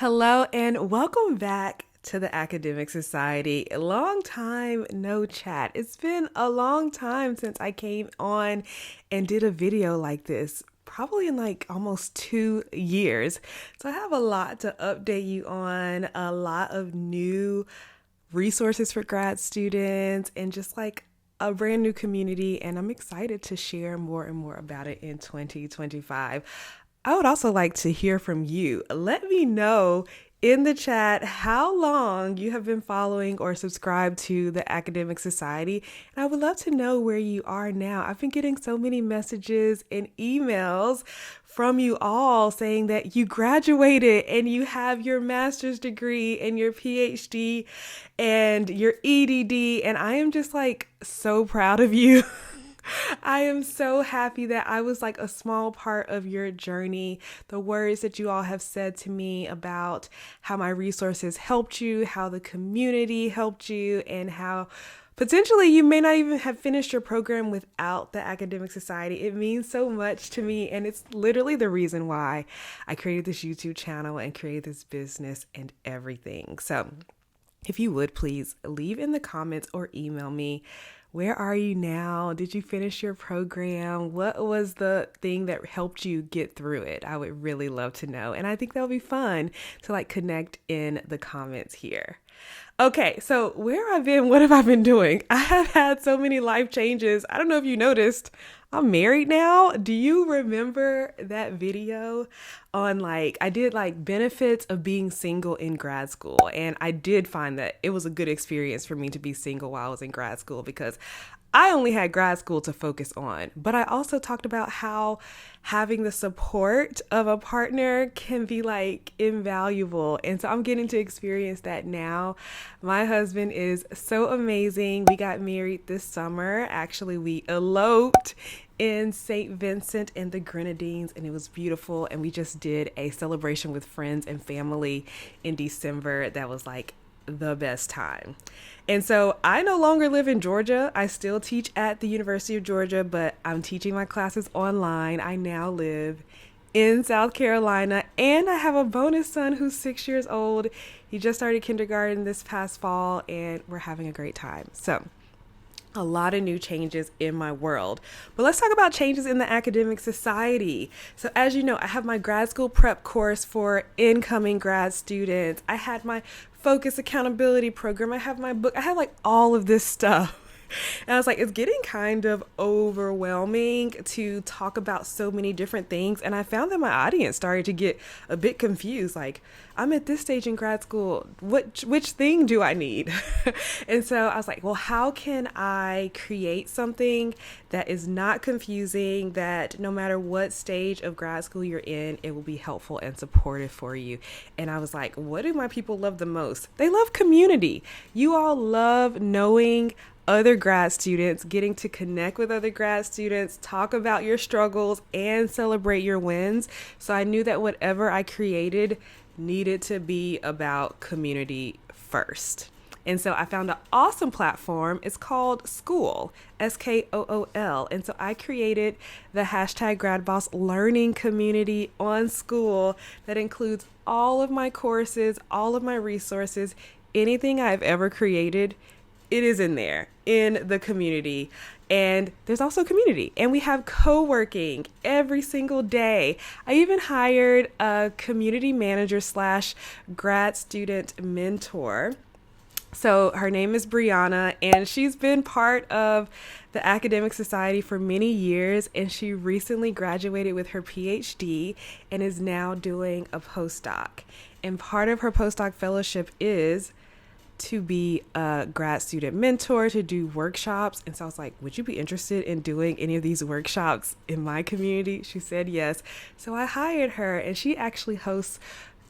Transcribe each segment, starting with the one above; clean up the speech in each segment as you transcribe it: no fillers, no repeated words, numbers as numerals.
Hello and welcome back to the Academic Society. A long time no chat. It's been a long time since I came on and did a video like this, probably in like almost 2 years. So I have a lot to update you on, a lot of new resources for grad students, and just like a brand new community. And I'm excited to share more and more about it in 2025. I would also like to hear from you. Let me know in the chat how long you have been following or subscribed to the Academic Society. And I would love to know where you are now. I've been getting so many messages and emails from you all saying that you graduated and you have your master's degree and your PhD and your EDD. And I am just like so proud of you. I am so happy that I was like a small part of your journey. The words that you all have said to me about how my resources helped you, how the community helped you, and how potentially you may not even have finished your program without the Academic Society. It means so much to me, and it's literally the reason why I created this YouTube channel and created this business and everything. So if you would please leave in the comments or email me. Where are you now? Did you finish your program? What was the thing that helped you get through it? I would really love to know. And I think that'll be fun to like connect in the comments here. Okay, so where I've been, what have I been doing? I have had so many life changes. I don't know if you noticed, I'm married now. Do you remember that video on I did like benefits of being single in grad school? And I did find that it was a good experience for me to be single while I was in grad school because I only had grad school to focus on. But I also talked about how having the support of a partner can be like invaluable. And so I'm getting to experience that now. My husband is so amazing. We got married this summer. Actually, we eloped in St. Vincent and the Grenadines, and it was beautiful. And we just did a celebration with friends and family in December that was like the best time. And so I no longer live in Georgia. I still teach at the University of Georgia, but I'm teaching my classes online. I now live in South Carolina, and I have a bonus son who's 6 years old. He just started kindergarten this past fall, and we're having a great time. So a lot of new changes in my world. But let's talk about changes in the Academic Society. So as you know, I have my grad school prep course for incoming grad students. I had my focus accountability program. I have my book. I have like all of this stuff. And I was like, it's getting kind of overwhelming to talk about so many different things. And I found that my audience started to get a bit confused. Like, I'm at this stage in grad school. Which thing do I need? And so I was like, well, how can I create something that is not confusing, that no matter what stage of grad school you're in, it will be helpful and supportive for you? And I was like, what do my people love the most? They love community. You all love knowing other grad students, getting to connect with other grad students, talk about your struggles, and celebrate your wins. So I knew that whatever I created needed to be about community first. And so I found an awesome platform. It's called School, Skool. And so I created the hashtag GRADBOSS learning community on School that includes all of my courses, all of my resources, anything I've ever created. It is in there in the community. And there's also community, and we have co-working every single day. I even hired a community manager / grad student mentor. So her name is Brianna, and she's been part of the Academic Society for many years, and she recently graduated with her PhD and is now doing a postdoc. And part of her postdoc fellowship is to be a grad student mentor, to do workshops. And so I was like, would you be interested in doing any of these workshops in my community? She said yes. So I hired her, and she actually hosts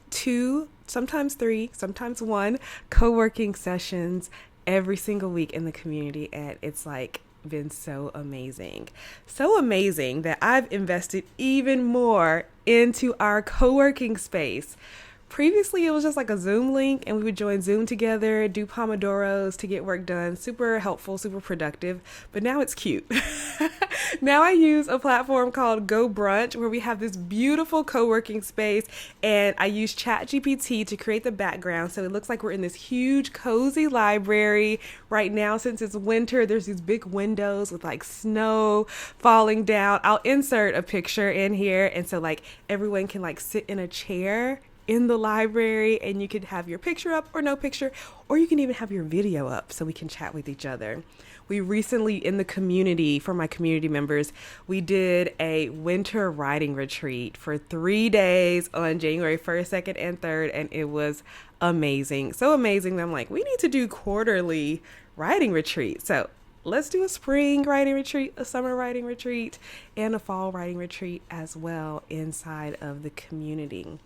2, sometimes 3, sometimes 1 co-working sessions every single week in the community. And it's like been so amazing that I've invested even more into our co-working space. Previously, it was just like a Zoom link, and we would join Zoom together, do Pomodoros to get work done. Super helpful, super productive. But now it's cute. Now I use a platform called Go Brunch where we have this beautiful co-working space, and I use ChatGPT to create the background so it looks like we're in this huge cozy library. Right now, since it's winter, there's these big windows with like snow falling down. I'll insert a picture in here, and so like everyone can like sit in a chair in the library, and you could have your picture up or no picture, or you can even have your video up so we can chat with each other. We recently, in the community, for my community members, we did a winter writing retreat for 3 days on January 1st, 2nd, and 3rd, and it was amazing. So amazing that I'm like, we need to do quarterly writing retreats. So let's do a spring writing retreat, a summer writing retreat, and a fall writing retreat as well inside of the community.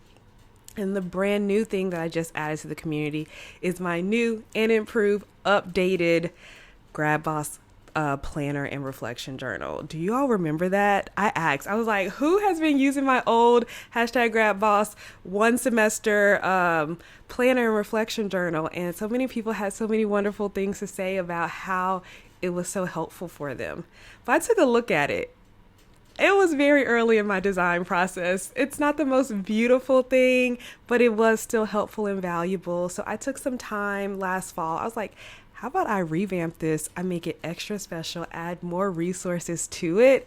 And the brand new thing that I just added to the community is my new and improved, updated GRADBOSS planner and reflection journal. Do you all remember that? I asked, I was like, who has been using my old #GRADBOSS one semester planner and reflection journal? And so many people had so many wonderful things to say about how it was so helpful for them. But I took a look at it. It was very early in my design process. It's not the most beautiful thing, but it was still helpful and valuable. So I took some time last fall. I was like, how about I revamp this? I make it extra special, add more resources to it,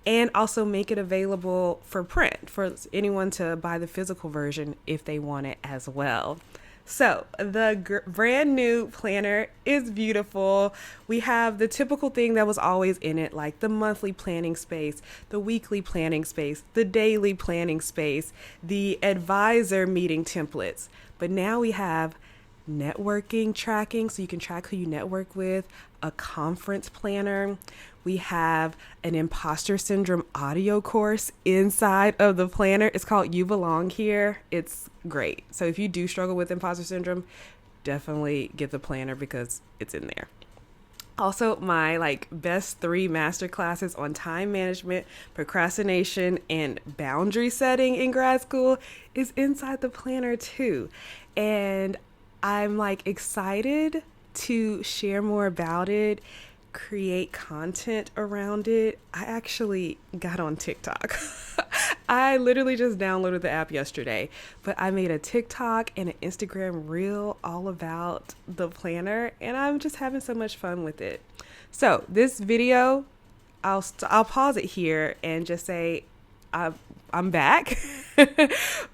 and also make it available for print for anyone to buy the physical version if they want it as well. So the brand new planner is beautiful. We have the typical thing that was always in it, like the monthly planning space, the weekly planning space, the daily planning space, the advisor meeting templates. But now we have networking tracking, so you can track who you network with, a conference planner. We have an imposter syndrome audio course inside of the planner. It's called You Belong Here. It's great. So if you do struggle with imposter syndrome, definitely get the planner because it's in there. Also, my best 3 master classes on time management, procrastination, and boundary setting in grad school is inside the planner too. And I'm excited to share more about it, create content around it. I actually got on TikTok. I literally just downloaded the app yesterday, but I made a TikTok and an Instagram reel all about the planner, and I'm just having so much fun with it. So this video, I'll pause it here and just say I'm back.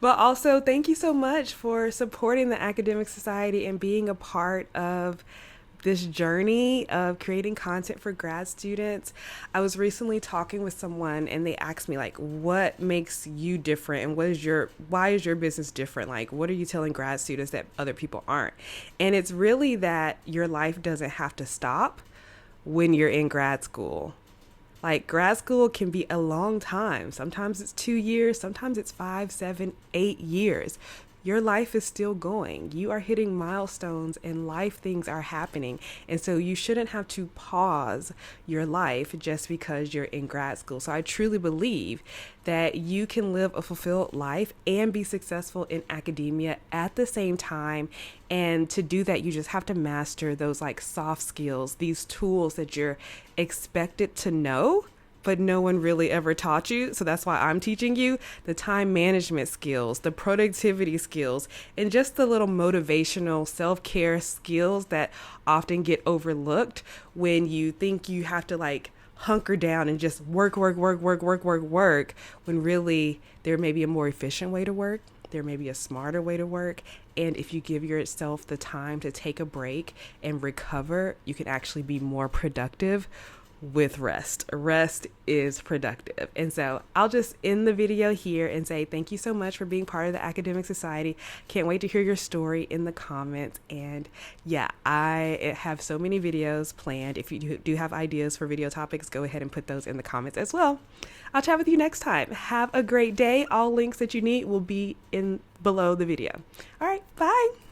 But also thank you so much for supporting the Academic Society and being a part of this journey of creating content for grad students. I was recently talking with someone and they asked me what makes you different and why is your business different? What are you telling grad students that other people aren't? And it's really that your life doesn't have to stop when you're in grad school. Grad school can be a long time. Sometimes it's 2 years, sometimes it's 5, 7, 8 years. Your life is still going. You are hitting milestones and life things are happening. And so you shouldn't have to pause your life just because you're in grad school. So I truly believe that you can live a fulfilled life and be successful in academia at the same time. And to do that, you just have to master those soft skills, these tools that you're expected to know, but no one really ever taught you. So that's why I'm teaching you the time management skills, the productivity skills, and just the little motivational self-care skills that often get overlooked when you think you have to hunker down and just work, when really there may be a more efficient way to work. There may be a smarter way to work. And if you give yourself the time to take a break and recover, you can actually be more productive with rest. Rest is productive. And so I'll just end the video here and say thank you so much for being part of the Academic Society. Can't wait to hear your story in the comments. And yeah, I have so many videos planned. If you do have ideas for video topics, go ahead and put those in the comments as well. I'll chat with you next time. Have a great day. All links that you need will be in below the video. All right, bye.